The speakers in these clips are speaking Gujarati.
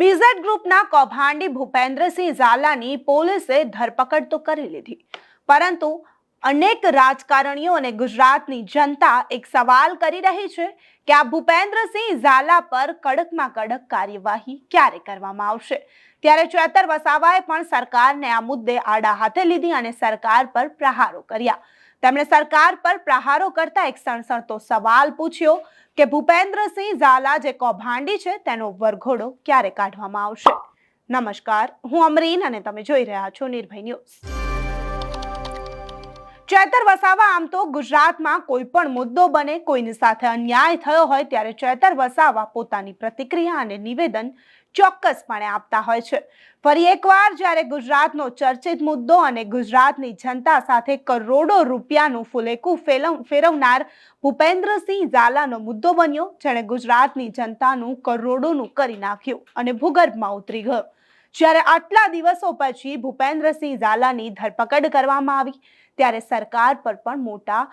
બીઝેડ ગ્રુપના કૌભાંડી ભૂપેન્દ્રસિંહ ઝાલાની પોલીસે ધરપકડ તો કરી લીધી, પરંતુ અનેક રાજકારણીઓ અને ગુજરાતની જનતા એક સવાલ કરી રહી છે કે આ ભૂપેન્દ્રસિંહ ઝાલા પર કડકમાં કડક કાર્યવાહી ક્યારે કરવામાં આવશે। ત્યારે ચેતર વસાવાએ પણ સરકારને આ મુદ્દે આડા હાથે લીધી અને સરકાર પર પ્રહારો કર્યા। તેમણે સરકાર પર પ્રહારો કરતા એક સણસણતો સવાલ પૂછ્યો કે ભૂપેન્દ્રસિંહ ઝાલા જે કૌભાંડી છે તેનો વરઘોડો ક્યારે કાઢવામાં આવશે। નમસ્કાર, હું અમરીન અને તમે જોઈ રહ્યા છો નિર્ભય ન્યૂઝ। ચેતર વસાવા આમ તો ગુજરાતમાં કોઈ પણ મુદ્દો બને, કોઈની સાથે અન્યાય થયો હોય ત્યારે ચેતર વસાવા પોતાની પ્રતિક્રિયા અને નિવેદન ચોક્કસપણે આપતા હોય છે। ફરી એકવાર જ્યારે ગુજરાતનો ચર્ચિત મુદ્દો અને ગુજરાતની જનતા સાથે કરોડો રૂપિયાનું ફુલેકું ફેરવનાર ભૂપેન્દ્રસિંહ ઝાલાનો મુદ્દો બન્યો, જેણે ગુજરાતની જનતાનું કરોડોનું કરી નાખ્યું અને ભૂગર્ભમાં ઉતરી ગયો। જ્યારે આટલા દિવસો પછી ભૂપેન્દ્રસિંહ ઝાલાની ધરપકડ કરવામાં આવી ત્યારે સરકાર પર પણ મોટા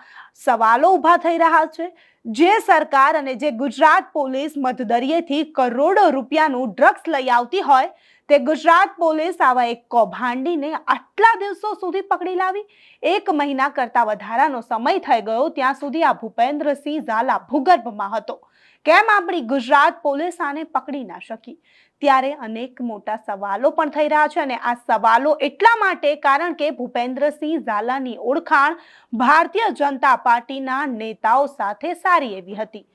સવાલો ઊભા થઈ રહ્યા છે। જે સરકાર અને જે ગુજરાત પોલીસ મધદરિયેથી કરોડો રૂપિયાનું ડ્રગ્સ લઈ આવતી હોય તે ગુજરાત પોલીસ આવા એક કૌભાંડીને આટલા દિવસો સુધી પકડી લાવી। 1 મહિના કરતા વધારાનો સમય થઈ ગયો ત્યાં સુધી આ ભૂપેન્દ્રસિંહ ઝાલા ભૂગર્ભમાં હતો। કેમ આપણી ગુજરાત પોલીસ આને પકડી ના શકી? ત્યારે અનેક મોટા સવાલો પણ થઈ રહ્યા છે અને આ સવાલો એટલા માટે કારણ કે ભૂપેન્દ્રસિંહ ઝાલાની ઓળખાણ ભારતીય જનતા પાર્ટીના નેતાઓ સાથે સારી એવી હતી।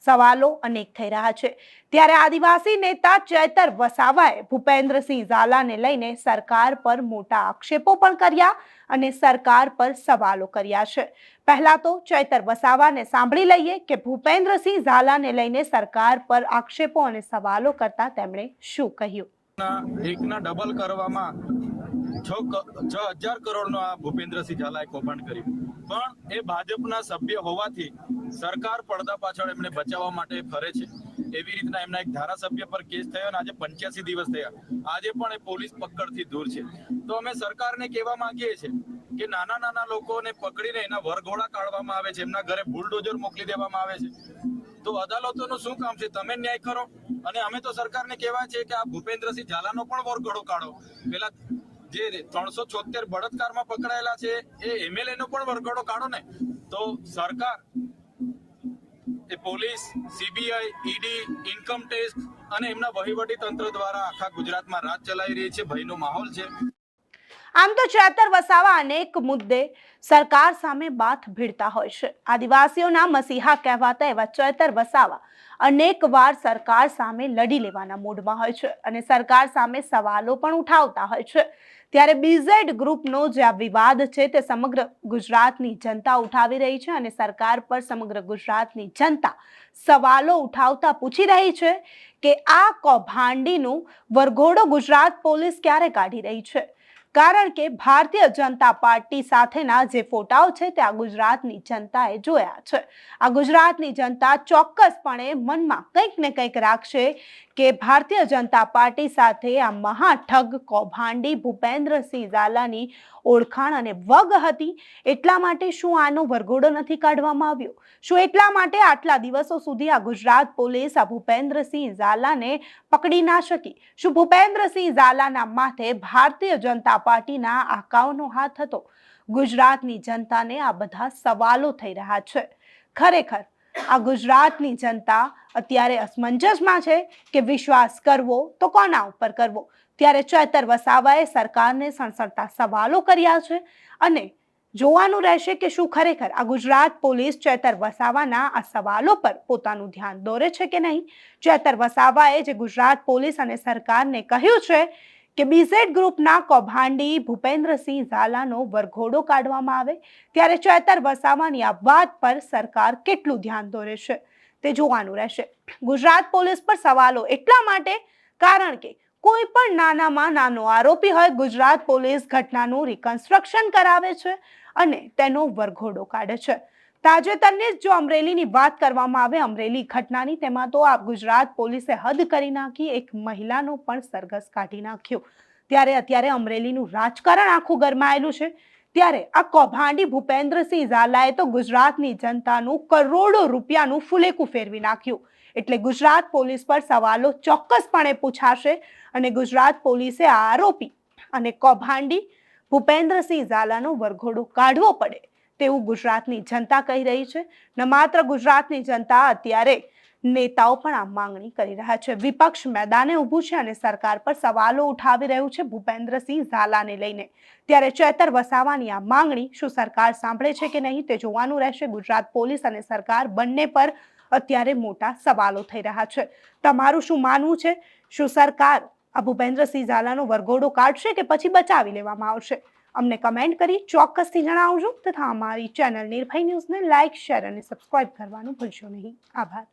સવાલો અનેક થઈ રહ્યા છે ત્યારે આદિવાસી નેતા ચેતર વસાવાએ ભૂપેન્દ્રસિંહ ઝાલાને લઈને સરકાર પર મોટા આક્ષેપો પણ કર્યા અને સરકાર પર સવાલો કર્યા છે। પહેલા તો ચેતર વસાવાને સાંભળી લઈએ કે ભૂપેન્દ્રસિંહ ઝાલાને લઈને સરકાર પર આક્ષેપો અને સવાલો કરતા તેમણે શું કહ્યું। એકના ડબલ કરવામાં 6,000 કરોડનો આ ભૂપેન્દ્રસિંહ ઝાલાએ કૌભાંડ કર્યું, પણ એ ભાજપના સભ્ય હોવાથી સરકાર પડદા પાછળ એમને બચાવવા માટે ફરે છે। એવી રીતના એમના એક ધારાસભ્ય પર કેસ થયો અને આજે 85 દિવસ થયા, આજે પણ એ પોલીસ પકડથી દૂર છે। તો અમે સરકારને કહેવા માંગીએ છીએ કે નાના લોકોને પકડીને એના વરઘોડા કાઢવામાં આવે છે, એમના ઘરે બુલડોઝર મોકલી દેવામાં આવે છે। તો અદાલતોનું શું કામ છે? તમે ન્યાય કરો। અને અમે તો સરકારને કહેવા છે કે આ ભૂપેન્દ્રસિંહ ઝાલાનો પણ વરઘોડો કાઢો। પેલા જે 376 બળાત્કારમાં પકડાયેલા છે એ એમએલએ નો પણ વરઘોડો કાઢો ને। તો સરકાર એ police, CBI, ED, income tax અને એમના વહીવટી તંત્ર દ્વારા આખા ગુજરાતમાં રાજ ચલાવી રહી છે, ભયનો માહોલ છે। આમ તો ચેતર વસાવા અનેક મુદ્દે સરકાર સામે બાથ ભીડતા હોય છે। આદિવાસીઓના મસીહા કહેવાતા એવા ચેતર વસાવા અનેક વાર સરકાર સામે લડી લેવાના મૂડમાં હોય છે અને સરકાર સામે સવાલો પણ ઉઠાવતા હોય છે। ત્યારે બીઝેડ ગ્રુપનો જે આ વિવાદ છે તે સમગ્ર ગુજરાતની જનતા ઉઠાવી રહી છે અને સરકાર પર સમગ્ર ગુજરાતની જનતા સવાલો ઉઠાવતા પૂછી રહી છે કે આ કૌભાંડીનું વરઘોડો ગુજરાત પોલીસ ક્યારે કાઢી રહી છે? કારણ કે ભારતીય જનતા પાર્ટી સાથેના જે ફોટાઓ છે તે આ ગુજરાતની જનતાએ જોયા છે। આ ગુજરાતની જનતા ચોક્કસપણે મનમાં કંઈક ને કંઈક રાખશે કે ભારતીય જનતા પાર્ટી સાથે આ મહાઠગ કૌભાંડી ભૂપેન્દ્રસિંહ ઝાલાની ઓળખાણ અને વગ હતી, એટલા માટે શું આનો વરઘોડો નથી કાઢવામાં આવ્યો? શું એટલા માટે આટલા દિવસો સુધી આ ગુજરાત પોલીસ આ ભૂપેન્દ્રસિંહ ઝાલાને પકડી ના શકી? શું ભૂપેન્દ્રસિંહ ઝાલાના માથે ભારતીય જનતા પાર્ટીના આકાઓનો હાથ હતો? ગુજરાતની જનતાને આ બધા સવાલો થઈ રહ્યા છે। ખરેખર આ ગુજરાતની જનતા અત્યારે અસમંજસમાં છે કે વિશ્વાસ કરવો તો કોના ઉપર કરવો? ત્યારે ચેતર વસાવાએ સરકારને સણસણતા સવાલો કર્યા છે અને જોવાનું રહેશે કે શું ખરેખર આ ગુજરાત પોલીસ ચેતર વસાવાના આ સવાલો પર પોતાનું ધ્યાન દોરે છે કે નહીં। ચેતર વસાવાએ જે ગુજરાત પોલીસ અને સરકારને કહ્યું છે કે બીઝેડ ગ્રુપના કૌભાંડી ભૂપેન્દ્રસિંહ ઝાલાનો વરઘોડો કાઢવામાં આવે, ત્યારે ચેતર વસાવાની આ વાત પર સરકાર કેટલું ધ્યાન દોરે છે તે જોવાનું રહેશે। ગુજરાત પોલીસ પર સવાલો એટલા માટે કારણ કે કોઈ પણ નાનામાં નાનો આરોપી હોય, ગુજરાત પોલીસ ઘટનાનું રિકન્સ્ટ્રક્શન કરાવે છે અને તેનો વરઘોડો કાઢે છે। તાજેતરની જ જો અમરેલીની વાત કરવામાં આવે, અમરેલી ઘટનાની, તેમાં તો આ ગુજરાત પોલીસે હદ કરી નાખી, એક મહિલાનો પણ સરઘસ કાઢી નાખ્યો। ત્યારે અત્યારે અમરેલીનું રાજકારણ આખું ગરમાયેલું છે। ત્યારે આ કૌભાંડી ભૂપેન્દ્રસિંહ ઝાલાએ તો ગુજરાતની જનતાનું કરોડો રૂપિયાનું ફુલેકું ફેરવી નાખ્યું। એટલે ગુજરાત પોલીસ પર સવાલો ચોક્કસપણે પૂછાશે અને ગુજરાત પોલીસે આ આરોપી અને કૌભાંડી ભૂપેન્દ્રસિંહ ઝાલાનો વરઘોડો કાઢવો પડે તેવું ગુજરાતની જનતા કહી રહી છે. ન માત્ર ગુજરાતની જનતા, અત્યારે નેતાઓ પણ આ માંગણી કરી રહ્યા છે. વિપક્ષ મેદાને ઊભું છે અને સરકાર પર સવાલો ઉઠાવી રહ્યું છે ભૂપેન્દ્રસિંહ ઝાલાને લઈને. ત્યારે ચેતર વસાવાની આ માંગણી શું સરકાર સાંભળે છે કે નહીં તે જોવાનું રહેશે. ગુજરાત પોલીસ અને સરકાર બંને પર અત્યારે મોટા સવાલો થઈ રહ્યા છે. તમારું શું માનવું છે? શું સરકાર આ ભૂપેન્દ્રસિંહ ઝાલાનો વરઘોડો કાઢશે કે પછી બચાવી લેવામાં આવશે? અમને કમેન્ટ કરી ચોક્કસથી જણાવજો તથા અમારી ચેનલ નિર્ભય ન્યૂઝને લાઇક, શેર અને સબસ્ક્રાઇબ કરવાનું ભૂલશો નહીં. આભાર.